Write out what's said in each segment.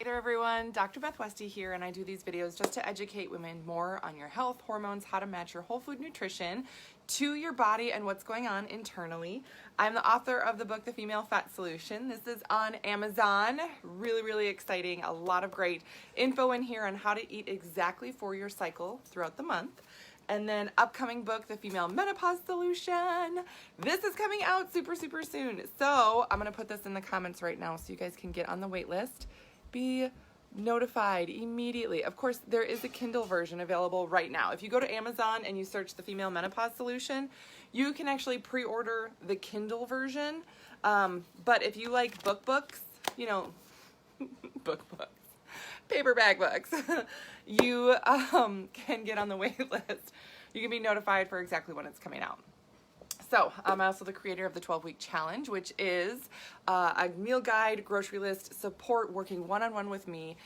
there everyone, Dr. Beth Westy here, and I do these videos just to educate women more on your health, hormones, how to match your whole food nutrition to your body and what's going on internally. I'm the author of the book, The Female Fat Solution. This is on Amazon. Really exciting. A lot of great info in here on how to eat exactly for your cycle throughout the month. And then upcoming book, The Female Menopause Solution. This is coming out super soon. So I'm gonna put this in the comments right now so you guys can get on the wait list. Be notified immediately. Of course, there is a Kindle version available right now. If you go to Amazon and you search The Female Menopause Solution, you can actually pre-order the Kindle version. But if you like books, you know, books, paperback books, you can get on the wait list. You can be notified for exactly when it's coming out. So I'm also the creator of the 12-week challenge, which is a meal guide, grocery list, support, working one-on-one with me,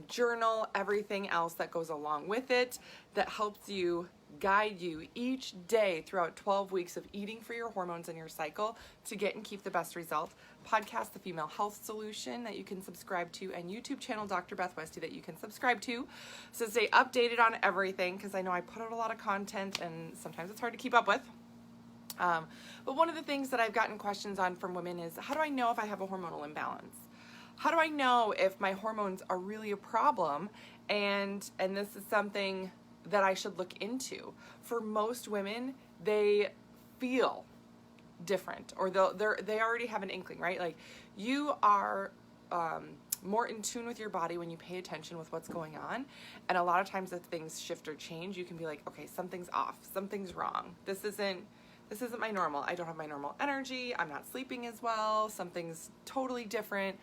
journal, everything else that goes along with it that helps you, guide you each day throughout 12 weeks of eating for your hormones and your cycle to get and keep the best result. Podcast, The Female Health Solution, that you can subscribe to, and YouTube channel, Dr. Beth Westy, that you can subscribe to. So stay updated on everything, because I know I put out a lot of content and sometimes it's hard to keep up with. But one of the things that I've gotten questions on from women is, how do I know if I have a hormonal imbalance? How do I know if my hormones are really a problem? And this is something that I should look into. For most women, they feel different, or they already have an inkling, right? Like, you are more in tune with your body when you pay attention with what's going on. And a lot of times if things shift or change, you can be like, okay, something's off, something's wrong. This isn't my normal. I don't have my normal energy. I'm not sleeping as well. Something's totally different.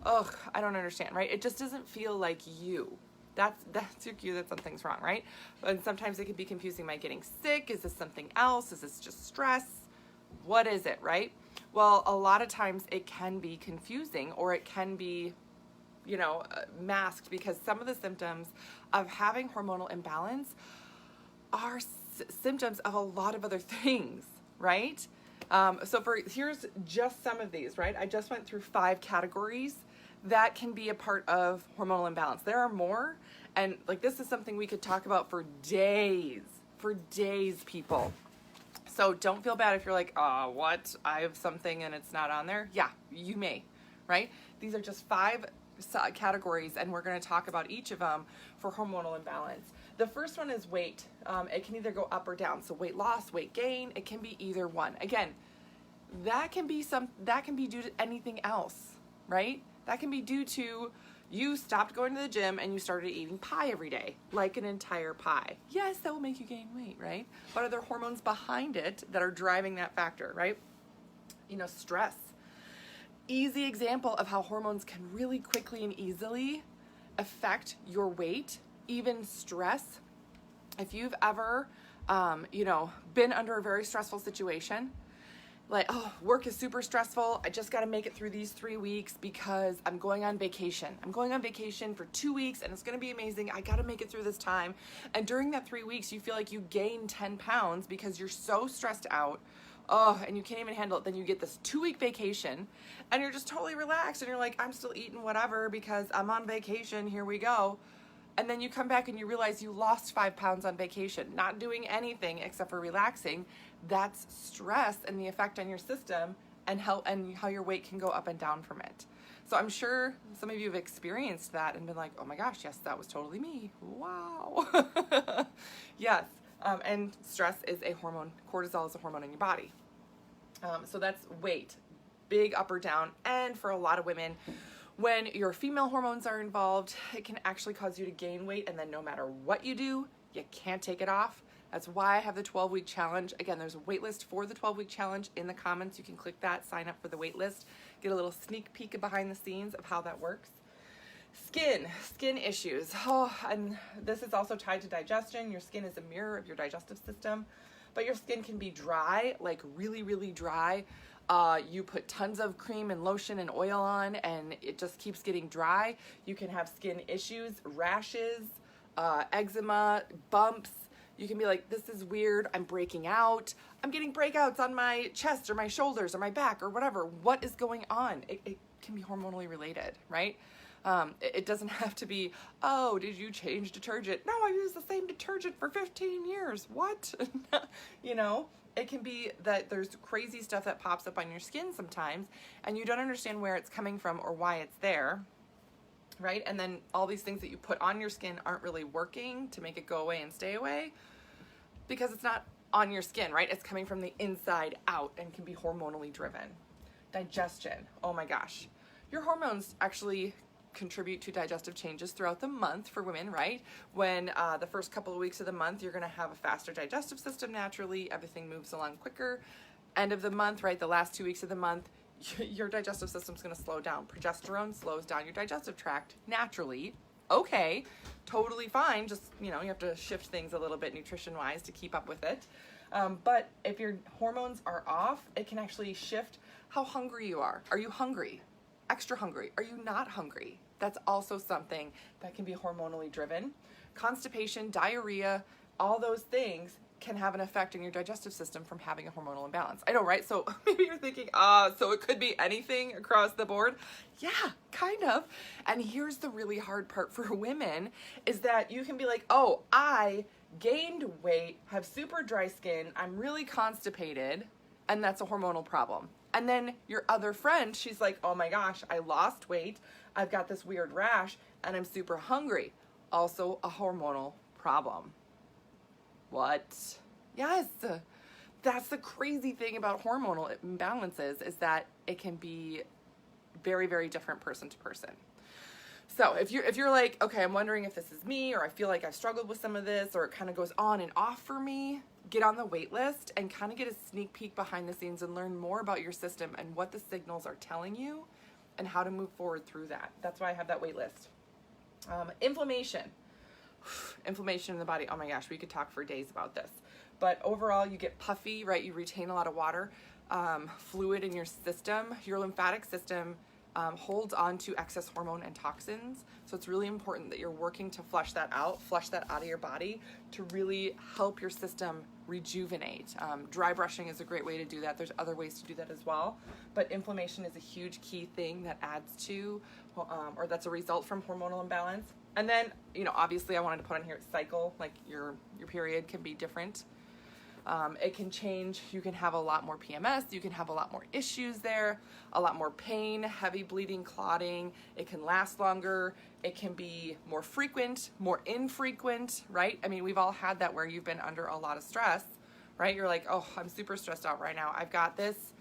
Ugh, I don't understand, right? It just doesn't feel like you. That's your cue that something's wrong, right? And sometimes it can be confusing. Am I getting sick? Is this something else? Is this just stress? What is it, right? Well, a lot of times it can be confusing, or it can be, masked, because some of the symptoms of having hormonal imbalance are symptoms of a lot of other things, right? Here's just some of these, right? I just went through 5 categories that can be a part of hormonal imbalance. There are more, and like, this is something we could talk about for days, people. So don't feel bad if you're like, oh, what? I have something and it's not on there. Yeah, you may, right? These are just 5 categories, and we're going to talk about each of them for hormonal imbalance. The first one is weight. It can either go up or down. So weight loss, weight gain, it can be either one. Again, that can be due to anything else, right? That can be due to you stopped going to the gym and you started eating pie every day, like an entire pie. Yes, that will make you gain weight, right? But are there hormones behind it that are driving that factor, right? Stress. Easy example of how hormones can really quickly and easily affect your weight, even stress. If you've ever, been under a very stressful situation, like, oh, work is super stressful. I just got to make it through these 3 weeks because I'm going on vacation. I'm going on vacation for 2 weeks and it's going to be amazing. I got to make it through this time. And during that 3 weeks, you feel like you gain 10 pounds because you're so stressed out. Oh, and you can't even handle it. Then you get this 2-week vacation and you're just totally relaxed and you're like, I'm still eating whatever because I'm on vacation. Here we go. And then you come back and you realize you lost 5 pounds on vacation, not doing anything except for relaxing. That's stress and the effect on your system, and how your weight can go up and down from it. So I'm sure some of you have experienced that and been like, oh my gosh, yes, that was totally me. Wow. Yes. And stress is a hormone. Cortisol is a hormone in your body. So that's weight, big up or down. And for a lot of women, when your female hormones are involved, it can actually cause you to gain weight, and then no matter what you do, you can't take it off. That's why I have the 12-week challenge. Again, there's a wait list for the 12-week challenge in the comments. You can click that, sign up for the wait list, get a little sneak peek of behind the scenes of how that works. Skin issues. Oh, and this is also tied to digestion. Your skin is a mirror of your digestive system, but your skin can be dry, like really dry. You put tons of cream and lotion and oil on and it just keeps getting dry. You can have skin issues, rashes, eczema, bumps. You can be like, this is weird. I'm breaking out. I'm getting breakouts on my chest or my shoulders or my back or whatever. What is going on? It can be hormonally related, right? It doesn't have to be, oh, did you change detergent? No, I used the same detergent for 15 years. What? You know, it can be that there's crazy stuff that pops up on your skin sometimes, and you don't understand where it's coming from or why it's there, right? And then all these things that you put on your skin aren't really working to make it go away and stay away because it's not on your skin, right? It's coming from the inside out and can be hormonally driven. Digestion, oh my gosh. Your hormones actually contribute to digestive changes throughout the month for women, right? When the first couple of weeks of the month, you're gonna have a faster digestive system naturally, everything moves along quicker. End of the month, right, the last 2 weeks of the month, your digestive system's gonna slow down. Progesterone slows down your digestive tract naturally. Okay, totally fine, just, you know, you have to shift things a little bit nutrition-wise to keep up with it. But if your hormones are off, it can actually shift how hungry you are. Are you hungry? Extra hungry? Are you not hungry? That's also something that can be hormonally driven. Constipation, diarrhea, all those things can have an effect on your digestive system from having a hormonal imbalance. I know, right? So maybe you're thinking, so it could be anything across the board. Yeah, kind of. And here's the really hard part for women is that you can be like, oh, I gained weight, have super dry skin, I'm really constipated, and that's a hormonal problem. And then your other friend, she's like, oh my gosh, I lost weight, I've got this weird rash, and I'm super hungry. Also a hormonal problem. What? Yes. That's the crazy thing about hormonal imbalances is that it can be very, very different person to person. So if you're like, okay, I'm wondering if this is me, or I feel like I've struggled with some of this, or it kind of goes on and off for me, get on the wait list and kind of get a sneak peek behind the scenes and learn more about your system and what the signals are telling you and how to move forward through that. That's why I have that wait list. Inflammation. Inflammation in the body. Oh my gosh, we could talk for days about this. But overall, you get puffy, right? You retain a lot of water, fluid in your system. Your lymphatic system holds on to excess hormone and toxins. So it's really important that you're working to flush that out of your body to really help your system rejuvenate. Dry brushing is a great way to do that. There's other ways to do that as well. But inflammation is a huge key thing that adds to, or that's a result from hormonal imbalance. And then, you know, obviously I wanted to put on here cycle, like your period can be different. It can change. You can have a lot more PMS. You can have a lot more issues there, a lot more pain, heavy bleeding, clotting. It can last longer. It can be more frequent, more infrequent, right? I mean, we've all had that where you've been under a lot of stress, right? You're like, oh, I'm super stressed out right now. I've got this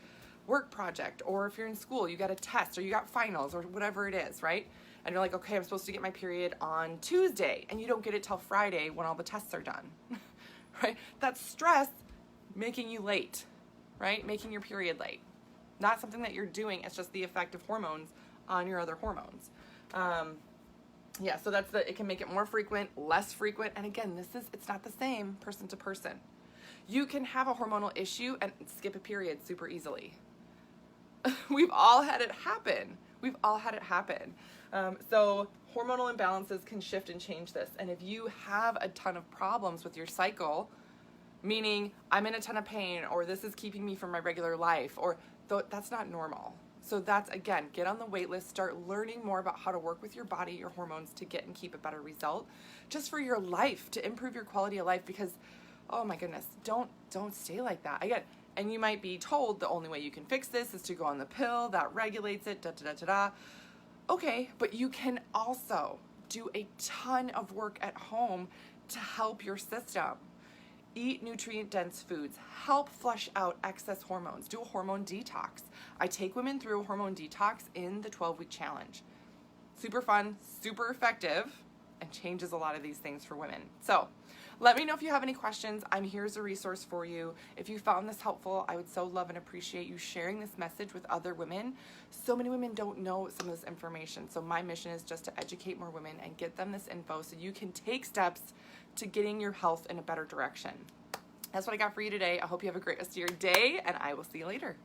work project, or if you're in school, you got a test, or you got finals, or whatever it is, right? And you're like, okay, I'm supposed to get my period on Tuesday, and you don't get it till Friday when all the tests are done. Right? That's stress making you late, right? Making your period late. Not something that you're doing. It's just the effect of hormones on your other hormones. Yeah, so it can make it more frequent, less frequent. And again, it's not the same person to person. You can have a hormonal issue and skip a period super easily. We've all had it happen. So hormonal imbalances can shift and change this. And if you have a ton of problems with your cycle, meaning I'm in a ton of pain, or this is keeping me from my regular life, or that's not normal. So that's, again, get on the wait list, start learning more about how to work with your body, your hormones to get and keep a better result just for your life, to improve your quality of life, because, oh my goodness, don't stay like that. Again, and you might be told the only way you can fix this is to go on the pill that regulates it, Okay, but you can also do a ton of work at home to help your system. Eat nutrient-dense foods, help flush out excess hormones, do a hormone detox. I take women through a hormone detox in the 12-week challenge. Super fun, super effective, and changes a lot of these things for women. So let me know if you have any questions. I'm here as a resource for you. If you found this helpful, I would so love and appreciate you sharing this message with other women. So many women don't know some of this information. So my mission is just to educate more women and get them this info so you can take steps to getting your health in a better direction. That's what I got for you today. I hope you have a great rest of your day, and I will see you later.